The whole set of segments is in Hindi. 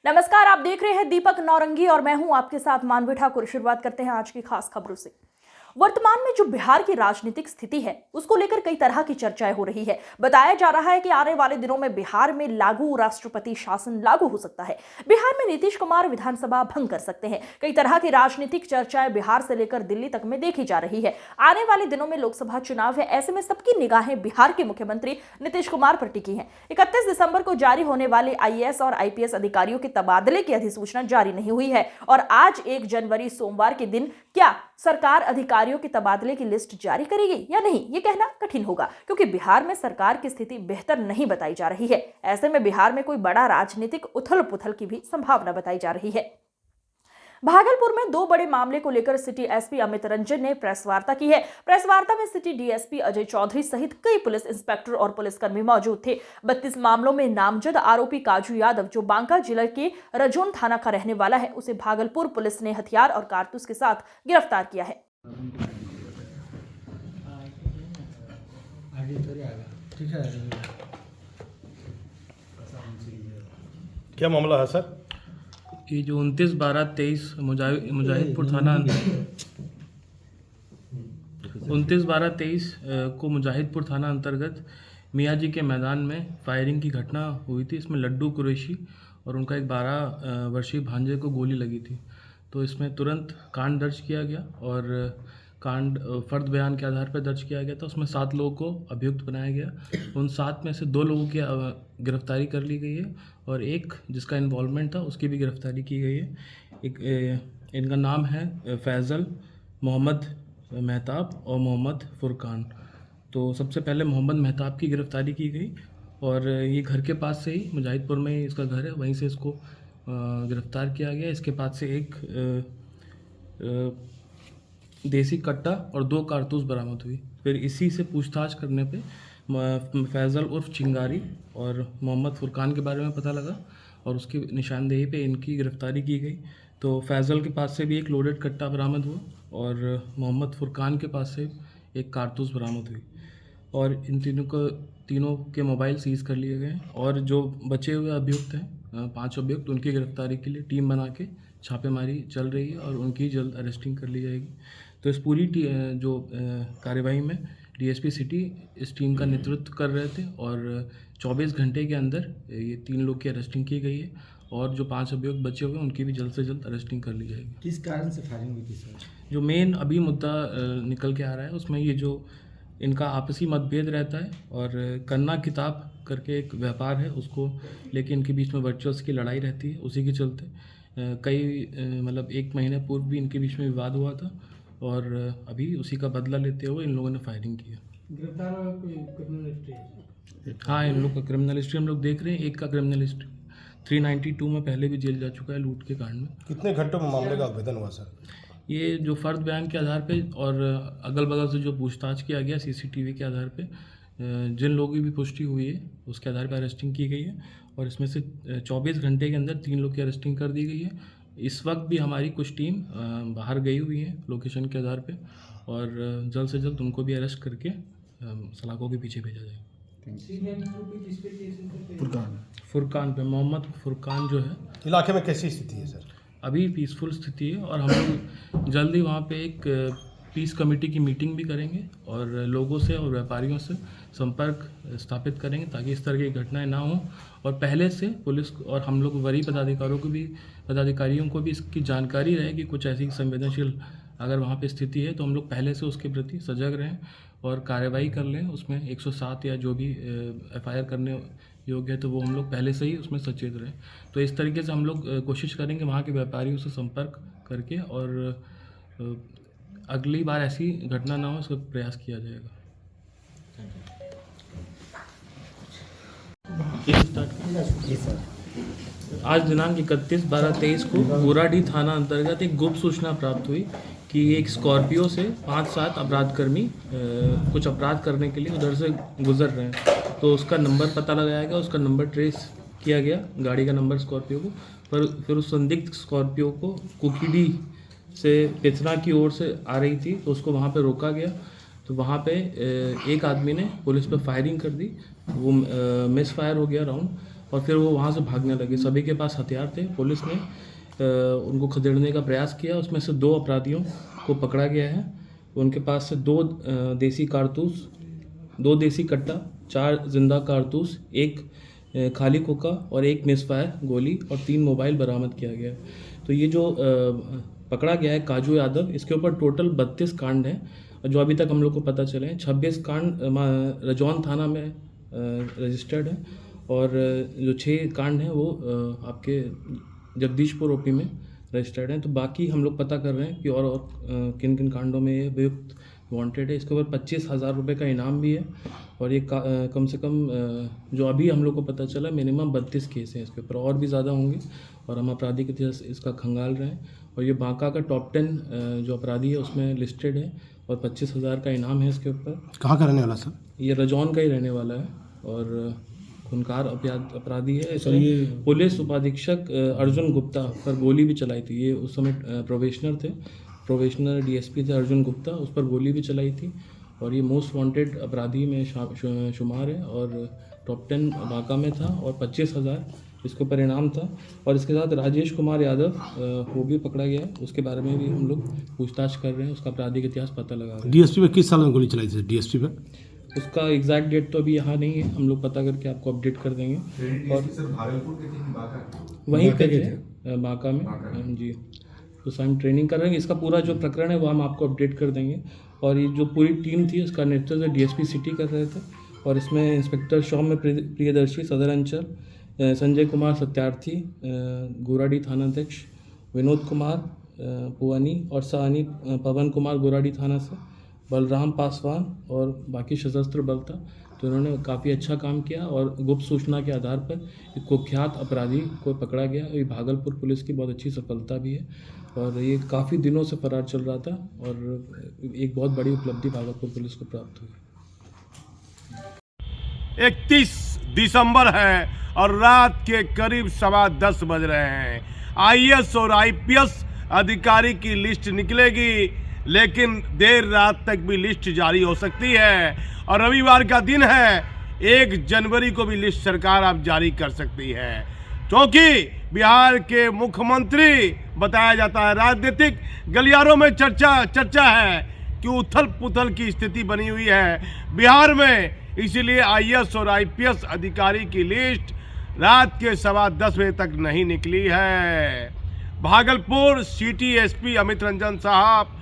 नमस्कार, आप देख रहे हैं दीपक नौरंगी और मैं हूं आपके साथ मानवी ठाकुर। शुरुआत करते हैं आज की खास खबरों से। वर्तमान में जो बिहार की राजनीतिक स्थिति है उसको लेकर कई तरह की चर्चाएं हो रही है। बताया जा रहा है कि आने वाले दिनों में बिहार में लागू राष्ट्रपति शासन लागू हो सकता है। बिहार में नीतीश कुमार विधानसभा भंग कर सकते हैं। कई तरह की राजनीतिक चर्चाएं बिहार से लेकर दिल्ली तक में देखी जा रही है। आने वाले दिनों में लोकसभा चुनाव है, ऐसे में सबकी निगाहें बिहार के मुख्यमंत्री नीतीश कुमार पर टिकी हैं। 31 दिसंबर को जारी होने वाले आईएएस और आईपीएस अधिकारियों के तबादले की अधिसूचना जारी नहीं हुई है और आज 1 जनवरी सोमवार के दिन क्या सरकार अधिकारियों के तबादले की लिस्ट जारी करेगी या नहीं, ये कहना कठिन होगा, क्योंकि बिहार में सरकार की स्थिति बेहतर नहीं बताई जा रही है। ऐसे में बिहार में कोई बड़ा राजनीतिक उथल पुथल की भी संभावना बताई जा रही है। भागलपुर में 2 बड़े मामले को लेकर सिटी एसपी अमित रंजन ने प्रेस वार्ता की है। प्रेस वार्ता में सिटी डीएसपी अजय चौधरी सहित कई पुलिस इंस्पेक्टर और पुलिसकर्मी मौजूद थे। 32 मामलों में नामजद आरोपी काजू यादव, जो बांका जिले के रजौन थाना का रहने वाला है, उसे भागलपुर पुलिस ने हथियार और कारतूस के साथ गिरफ्तार किया है। क्या मामला है सर? ये जो 29/12/23 मुजाहिदपुर थाना 29/12/23 को मुजाहिदपुर थाना अंतर्गत मियाँ जी के मैदान में फायरिंग की घटना हुई थी। इसमें लड्डू कुरैशी और उनका एक 12 वर्षीय भांजे को गोली लगी थी। तो इसमें तुरंत कांड दर्ज किया गया और कांड फर्द बयान के आधार पर दर्ज किया गया था। उसमें 7 लोगों को अभियुक्त बनाया गया। उन 7 में से 2 लोगों की गिरफ्तारी कर ली गई है और एक जिसका इन्वॉल्वमेंट था उसकी भी गिरफ्तारी की गई है। इनका नाम है फैज़ल, मोहम्मद मेहताब और मोहम्मद फुरकान। तो सबसे पहले मोहम्मद मेहताब की गिरफ्तारी की गई और ये घर के पास से ही, मुजाहिदपुर में ही इसका घर है, वहीं से इसको गिरफ्तार किया गया। इसके पास से एक देसी कट्टा और 2 कारतूस बरामद हुई। फिर इसी से पूछताछ करने पे फैज़ल उर्फ चिंगारी और मोहम्मद फुरकान के बारे में पता लगा और उसकी निशानदेही पे इनकी गिरफ्तारी की गई। तो फैज़ल के पास से भी एक लोडेड कट्टा बरामद हुआ और मोहम्मद फुरकान के पास से एक कारतूस बरामद हुई और इन तीनों के मोबाइल सीज़ कर लिए गए और जो बचे हुए अभियुक्त हैं 5 अभियुक्त, उनकी गिरफ्तारी के लिए टीम बना के छापेमारी चल रही है और उनकी जल्द अरेस्टिंग कर ली जाएगी। तो इस पूरी कार्यवाही में डीएसपी सिटी इस टीम का नेतृत्व कर रहे थे और 24 घंटे के अंदर ये 3 लोग की अरेस्टिंग की गई है और जो 5 अभियुक्त बचे हुए हैं उनकी भी जल्द से जल्द अरेस्टिंग कर ली जाएगी। किस कारण से फायरिंग हुई थी सर? जो मेन अभी मुद्दा निकल के आ रहा है उसमें ये जो इनका आपसी मतभेद रहता है और कन्ना किताब करके एक व्यापार है, उसको लेके इनके बीच में वर्चुअल्स की लड़ाई रहती है। उसी के चलते मतलब 1 महीने पूर्व भी इनके बीच में विवाद हुआ था और अभी उसी का बदला लेते हुए इन लोगों ने फायरिंग की है। गिरफ्तार हुआ कोई क्रिमिनल हिस्ट्री? हाँ, इन लोग का क्रिमिनल हिस्ट्री हम लोग देख रहे हैं। एक का क्रिमिनल हिस्ट्री 392 में पहले भी जेल जा चुका है लूट के कांड में। कितने घंटों में मामले का उद्भेदन हुआ सर? ये जो फर्द बयान के आधार पे और अगल बगल से जो पूछताछ किया गया सीसीटीवी के आधार पे, जिन लोगों की भी पुष्टि हुई है उसके आधार पर अरेस्टिंग की गई है और इसमें से 24 घंटे के अंदर 3 लोग की अरेस्टिंग कर दी गई है। इस वक्त भी हमारी कुछ टीम बाहर गई हुई है लोकेशन के आधार पे और जल्द से जल्द उनको भी अरेस्ट करके सलाखों के पीछे भेजा जाएगा। फुरकान पे, मोहम्मद फुरकान जो है। इलाके में कैसी स्थिति है सर? अभी पीसफुल स्थिति है और हम लोग जल्द ही वहाँ पे एक पीस कमेटी की मीटिंग भी करेंगे और लोगों से और व्यापारियों से संपर्क स्थापित करेंगे ताकि इस तरह की घटनाएं ना हों और पहले से पुलिस और हम लोग वरीय पदाधिकारियों को भी इसकी जानकारी रहे कि कुछ ऐसी संवेदनशील अगर वहाँ पे स्थिति है तो हम लोग पहले से उसके प्रति सजग रहें और कार्रवाई कर लें। उसमें 107 या जो भी एफआईआर करने योग्य है तो वो हम लोग पहले से ही उसमें सचेत रहें। तो इस तरीके से हम लोग कोशिश करेंगे वहाँ के व्यापारियों से संपर्क करके और अगली बार ऐसी घटना ना हो इसका प्रयास किया जाएगा। आज दिनांक 31/12/23 को गोराडीह थाना अंतर्गत एक गुप्त सूचना प्राप्त हुई कि एक स्कॉर्पियो से 5-7 अपराधकर्मी कुछ अपराध करने के लिए उधर से गुजर रहे हैं। तो उसका नंबर पता लगाया गया, उसका नंबर ट्रेस किया गया, गाड़ी का नंबर स्कॉर्पियो को। पर फिर उस संदिग्ध स्कॉर्पियो को कुकीडी से पिथना की ओर से आ रही थी तो उसको वहाँ पे रोका गया। तो वहाँ पे एक आदमी ने पुलिस पे फायरिंग कर दी, वो मिस फायर हो गया राउंड और फिर वो वहाँ से भागने लगे। सभी के पास हथियार थे। पुलिस ने उनको खदेड़ने का प्रयास किया। उसमें से 2 अपराधियों को पकड़ा गया है। उनके पास से 2 देसी कारतूस, 2 देसी कट्टा, 4 जिंदा कारतूस, 1 खाली खोखा और 1 मिसफायर गोली और 3 मोबाइल बरामद किया गया है। तो ये जो पकड़ा गया है काजू यादव, इसके ऊपर टोटल 32 कांड हैं जो अभी तक हम लोग को पता चले हैं। 26 कांड रजौन थाना में रजिस्टर्ड है और जो 6 कांड हैं वो आपके जगदीशपुर ओपी में रजिस्टर्ड हैं। तो बाकी हम लोग पता कर रहे हैं कि और किन किन कांडों में ये अभियुक्त वांटेड है। इसके ऊपर 25,000 रुपये का इनाम भी है और ये कम से कम जो अभी हम लोग को पता चला मिनिमम 32 केस हैं इसके ऊपर, और भी ज़्यादा होंगे और हम आपराधिक इतिहास इसका खंगाल रहे हैं। और ये बांका का टॉप 10 जो अपराधी है उसमें लिस्टेड है और 25,000 का इनाम है इसके ऊपर। कहाँ का रहने वाला सर? ये रजौन का ही रहने वाला है और खूनखार अपराधी है। इसमें पुलिस उपाधीक्षक अर्जुन गुप्ता पर गोली भी चलाई थी। ये उस समय प्रोबेशनर डीएसपी थे अर्जुन गुप्ता, उस पर गोली भी चलाई थी और ये मोस्ट वांटेड अपराधी में शुमार है और टॉप 10 बांका में था और 25,000 इसके ऊपर इनाम था। और इसके साथ राजेश कुमार यादव वो भी पकड़ा गया है। उसके बारे में भी हम लोग पूछताछ कर रहे हैं, उसका आपराधिक इतिहास पता लगा रहे हैं। डीएसपी पे किस साल में गोली चलाई थी डीएसपी पे? उसका एग्जैक्ट डेट तो अभी यहाँ नहीं है, हम लोग पता करके आपको अपडेट कर देंगे। और वहीं पे थे बांका में जी। तो हम ट्रेनिंग कर रहे हैं। इसका पूरा जो प्रकरण है वो हम आपको अपडेट कर देंगे। और ये जो पूरी टीम थी उसका नेतृत्व डीएसपी सिटी कर रहे थे और इसमें इंस्पेक्टर सौम्य प्रियदर्शी सदर अंचल, संजय कुमार सत्यार्थी गोराडी थानाध्यक्ष, विनोद कुमार पुआनी और सहानी पवन कुमार गोराडी थाना से, बलराम पासवान और बाकी सशस्त्र बल था। तो इन्होंने काफ़ी अच्छा काम किया और गुप्त सूचना के आधार पर एक कुख्यात अपराधी को पकड़ा गया। ये भागलपुर पुलिस की बहुत अच्छी सफलता भी है और ये काफ़ी दिनों से फरार चल रहा था और एक बहुत बड़ी उपलब्धि भागलपुर पुलिस को प्राप्त हुई। 31 दिसंबर है और रात के करीब 10:15 बज रहे हैं। आईएएस और आईपीएस अधिकारी की लिस्ट निकलेगी, लेकिन देर रात तक भी लिस्ट जारी हो सकती है और रविवार का दिन है, 1 जनवरी को भी लिस्ट सरकार अब जारी कर सकती है, क्योंकि बिहार के मुख्यमंत्री बताया जाता है। राजनीतिक गलियारों में चर्चा है कि उथल पुथल की स्थिति बनी हुई है बिहार में, इसीलिए आईएएस और आईपीएस अधिकारी की लिस्ट रात के 10:15 बजे तक नहीं निकली है। भागलपुर सिटी एसपी अमित रंजन साहब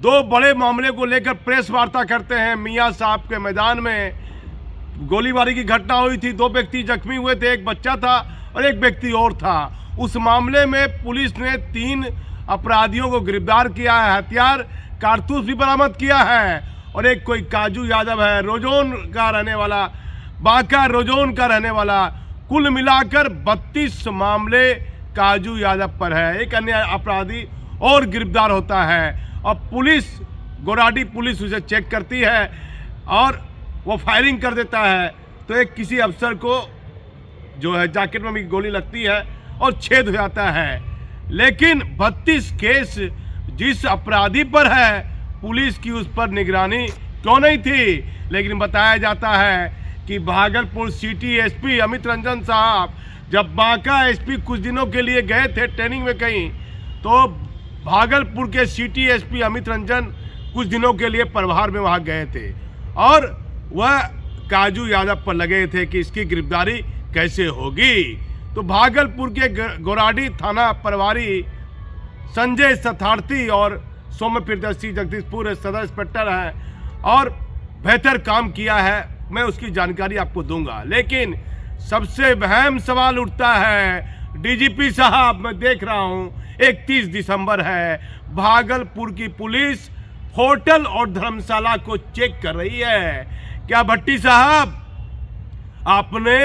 2 बड़े मामले को लेकर प्रेस वार्ता करते हैं। मियां साहब के मैदान में गोलीबारी की घटना हुई थी, 2 व्यक्ति जख्मी हुए थे, 1 बच्चा था और 1 व्यक्ति और था। उस मामले में पुलिस ने 3 अपराधियों को गिरफ्तार किया है, हथियार कारतूस भी बरामद किया है और एक कोई काजू यादव है, रोजोन का रहने वाला, बांका रोजोन का रहने वाला। कुल मिलाकर 32 मामले काजू यादव पर है। एक अन्य अपराधी और गिरफ्तार होता है और पुलिस, गोराडी पुलिस उसे चेक करती है और वो फायरिंग कर देता है, तो एक किसी अफसर को जो है जैकेट में भी गोली लगती है और छेद हो जाता है। लेकिन 32 केस जिस अपराधी पर है, पुलिस की उस पर निगरानी क्यों नहीं थी? लेकिन बताया जाता है कि भागलपुर सिटी एसपी अमित रंजन साहब जब बांका एसपी कुछ दिनों के लिए गए थे ट्रेनिंग में कहीं, तो भागलपुर के सिटी एसपी अमित रंजन कुछ दिनों के लिए प्रभार में वहां गए थे और वह काजू यादव पर लगे थे कि इसकी गिरफ्तारी कैसे होगी। तो भागलपुर के गोराडी थाना प्रभारी संजय सथार्थी और सौम्य प्रियदर्शी जगदीशपुर सदर इंस्पेक्टर हैं और बेहतर काम किया है, मैं उसकी जानकारी आपको दूंगा। लेकिन सबसे अहम सवाल उठता है, डीजीपी साहब मैं देख रहा हूं 31 दिसंबर है, भागलपुर की पुलिस होटल और धर्मशाला को चेक कर रही है। क्या भट्टी साहब, आपने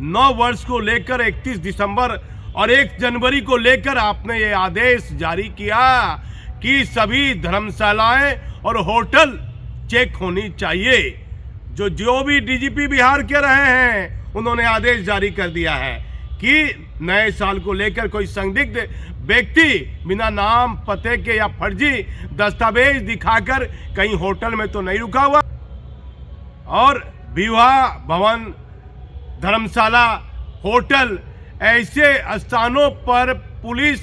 9 वर्ष को लेकर 31 दिसंबर और 1 जनवरी को लेकर आपने ये आदेश जारी किया कि सभी धर्मशालाएं और होटल चेक होनी चाहिए। जो भी डीजीपी बिहार के रहे हैं उन्होंने आदेश जारी कर दिया है कि नए साल को लेकर कोई संदिग्ध व्यक्ति बिना नाम पते के या फर्जी दस्तावेज दिखाकर कहीं होटल में तो नहीं रुका हुआ और विवाह भवन, धर्मशाला होटल, ऐसे स्थानों पर पुलिस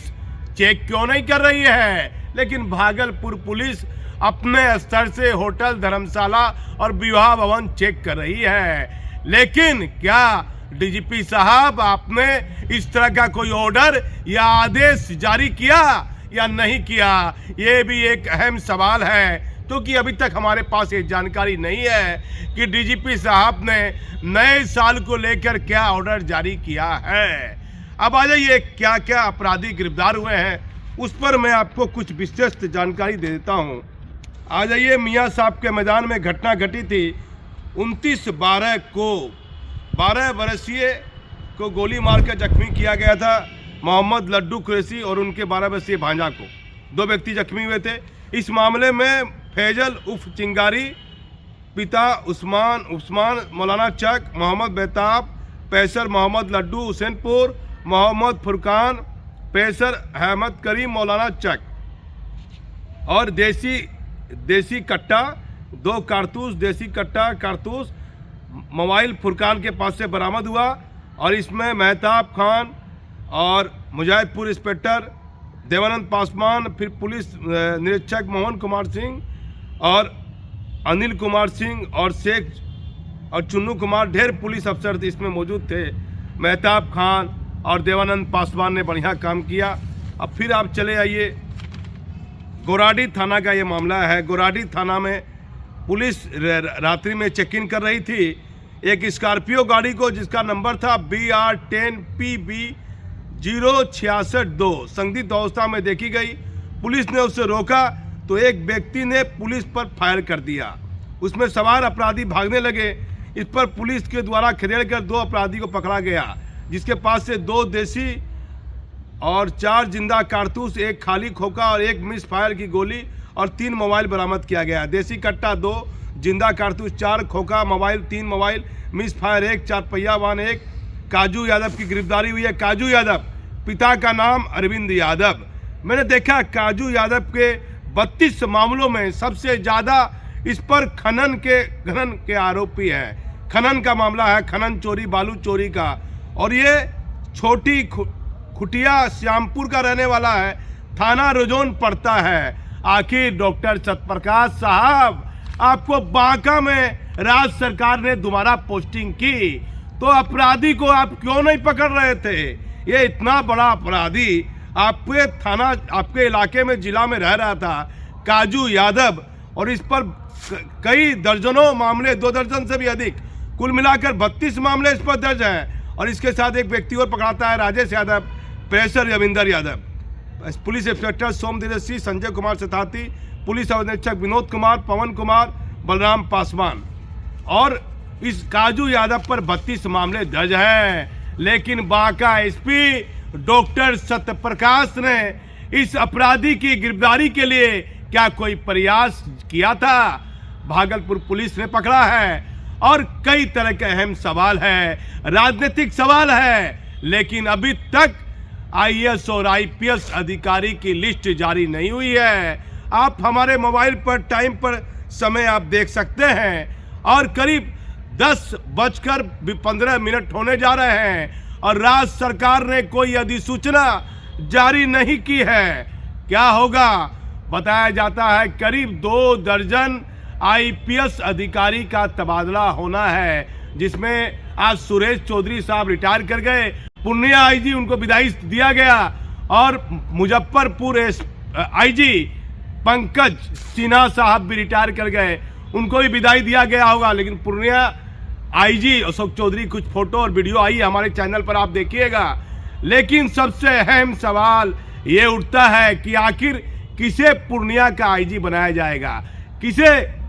चेक क्यों नहीं कर रही है? लेकिन भागलपुर पुलिस अपने स्तर से होटल, धर्मशाला और विवाह भवन चेक कर रही है। लेकिन क्या डीजीपी साहब आपने इस तरह का कोई ऑर्डर या आदेश जारी किया या नहीं किया? ये भी एक अहम सवाल है, क्योंकि अभी तक हमारे पास ये जानकारी नहीं है कि डीजीपी साहब ने नए साल को लेकर क्या ऑर्डर जारी किया है। अब आ जाइए, क्या क्या अपराधी गिरफ्तार हुए हैं उस पर मैं आपको कुछ विशेष जानकारी दे देता हूं। आ जाइए, मियाँ साहब के मैदान में घटना घटी थी 29/12 को। 12 वर्षीय को गोली मारकर जख्मी किया गया था, मोहम्मद लड्डू कुरैशी और उनके 12 वर्षीय भांजा को। 2 व्यक्ति जख्मी हुए थे। इस मामले में फैजल उफ चिंगारी, पिता उस्मान मौलाना चक, मोहम्मद बेताब, पैसर मोहम्मद लड्डू हुसैनपुर, मोहम्मद फुरकान, पैसर अहमद करीम मौलाना चक और देसी कट्टा 2 कारतूस, देसी कट्टा कारतूस मोबाइल फुरकान के पास से बरामद हुआ। और इसमें मेहताब खान और मुजाहिदपुर इंस्पेक्टर देवानंद पासवान, फिर पुलिस निरीक्षक मोहन कुमार सिंह और अनिल कुमार सिंह और शेख और चुन्नू कुमार, ढेर पुलिस अफसर इसमें मौजूद थे। मेहताब खान और देवानंद पासवान ने बढ़िया काम किया। अब फिर आप चले आइए, गोराडी थाना का ये मामला है। गोराडी थाना में पुलिस रात्रि में चेक इन कर रही थी एक स्कॉर्पियो गाड़ी को, जिसका नंबर था BR10PB 066-2। संदिग्ध अवस्था में देखी गई। पुलिस ने उसे रोका तो एक व्यक्ति ने पुलिस पर फायर कर दिया। उसमें सवार अपराधी भागने लगे। इस पर पुलिस के द्वारा खदेड़ कर 2 अपराधी को पकड़ा गया, जिसके पास से 2 देसी और 4 जिंदा कारतूस, 1 खाली खोखा और 1 मिस फायर की गोली और 3 मोबाइल बरामद किया गया। देसी कट्टा 2, जिंदा कारतूस 4, खोखा मोबाइल 3 मोबाइल, मिस फायर 1, 4 पहिया वाहन 1। काजू यादव की गिरफ्तारी हुई है। काजू यादव, पिता का नाम अरविंद यादव। मैंने देखा काजू यादव के 32 मामलों में सबसे ज़्यादा इस पर खनन के आरोपी हैं। खनन का मामला है, खनन चोरी, बालू चोरी का। और ये छोटी खुटिया श्यामपुर का रहने वाला है, थाना रुजौन पड़ता है। आखिर डॉक्टर सत्यप्रकाश साहब, आपको बांका में राज्य सरकार ने दोबारा पोस्टिंग की, तो अपराधी को आप क्यों नहीं पकड़ रहे थे? ये इतना बड़ा अपराधी आपके थाना, आपके इलाके में, जिला में रह रहा था, काजू यादव, और इस पर कई दर्जनों मामले, 2 दर्जन से भी अधिक, कुल मिलाकर 32 मामले इस पर दर्ज हैं। और इसके साथ एक व्यक्ति और पकड़ाता है, राजेश यादव, प्रेसर रविंदर यादव, पुलिस इंस्पेक्टर सोम दिनेशी, संजय कुमार सताती, पुलिस अधीक्षक विनोद कुमार, पवन कुमार, बलराम पासवान। और इस काजू यादव पर 32 मामले दर्ज हैं। लेकिन बांका एसपी डॉक्टर सत्यप्रकाश ने इस अपराधी की गिरफ्तारी के लिए क्या कोई प्रयास किया था? भागलपुर पुलिस ने पकड़ा है। और कई तरह के अहम सवाल है, राजनीतिक सवाल है, लेकिन अभी तक IAS और IPS अधिकारी की लिस्ट जारी नहीं हुई है। आप हमारे मोबाइल पर टाइम पर समय आप देख सकते हैं, और करीब 10:15 होने जा रहे हैं और राज्य सरकार ने कोई अधिसूचना जारी नहीं की है। क्या होगा? बताया जाता है करीब 2 दर्जन IPS अधिकारी का तबादला होना है, जिसमें आज सुरेश चौधरी साहब रिटायर कर गए, पूर्णिया IG उनको विदाई दिया गया, और मुजफ्फरपुर IG पंकज सिन्हा साहब भी रिटायर कर गए, उनको भी विदाई दिया गया होगा। लेकिन पूर्णिया IG अशोक चौधरी, कुछ फोटो और वीडियो आई हमारे चैनल पर, आप देखिएगा। लेकिन सबसे अहम सवाल ये उठता है कि आखिर किसे पूर्णिया का IG बनाया जाएगा, किसे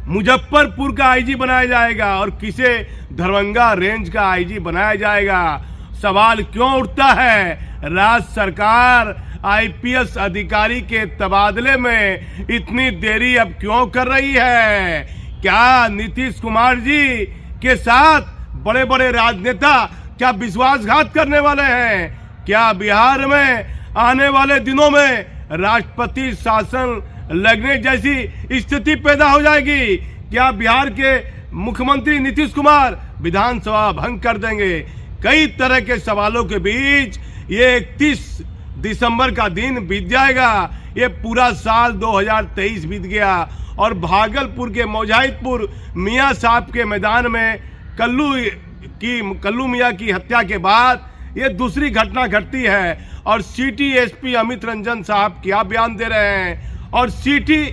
मुजफ्फरपुर का IG बनाया जाएगा, और किसे दरभंगा रेंज का IG बनाया जाएगा? सवाल क्यों उठता है? राज्य सरकार IPS अधिकारी के तबादले में इतनी देरी अब क्यों कर रही है? क्या नीतीश कुमार जी के साथ बड़े बड़े राजनेता क्या विश्वासघात करने वाले हैं? क्या बिहार में आने वाले दिनों में राष्ट्रपति शासन लगने जैसी स्थिति पैदा हो जाएगी? क्या बिहार के मुख्यमंत्री नीतीश कुमार विधानसभा भंग कर देंगे? कई तरह के सवालों के बीच ये 31 दिसंबर का दिन बीत जाएगा। ये पूरा साल 2023 बीत गया और भागलपुर के मौजाहिदपुर मियाँ साहब के मैदान में कल्लू मियाँ की हत्या के बाद ये दूसरी घटना घटती है और सिटी एसपी अमित रंजन साहब क्या बयान दे रहे हैं और सिटी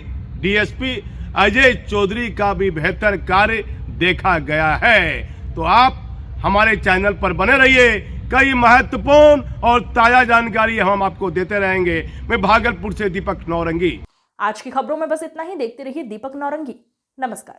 डीएसपी अजय चौधरी का भी बेहतर कार्य देखा गया है। तो आप हमारे चैनल पर बने रहिए, कई महत्वपूर्ण और ताजा जानकारी हम आपको देते रहेंगे। मैं भागलपुर से दीपक नौरंगी। आज की खबरों में बस इतना ही। देखते रहिए दीपक नौरंगी। नमस्कार।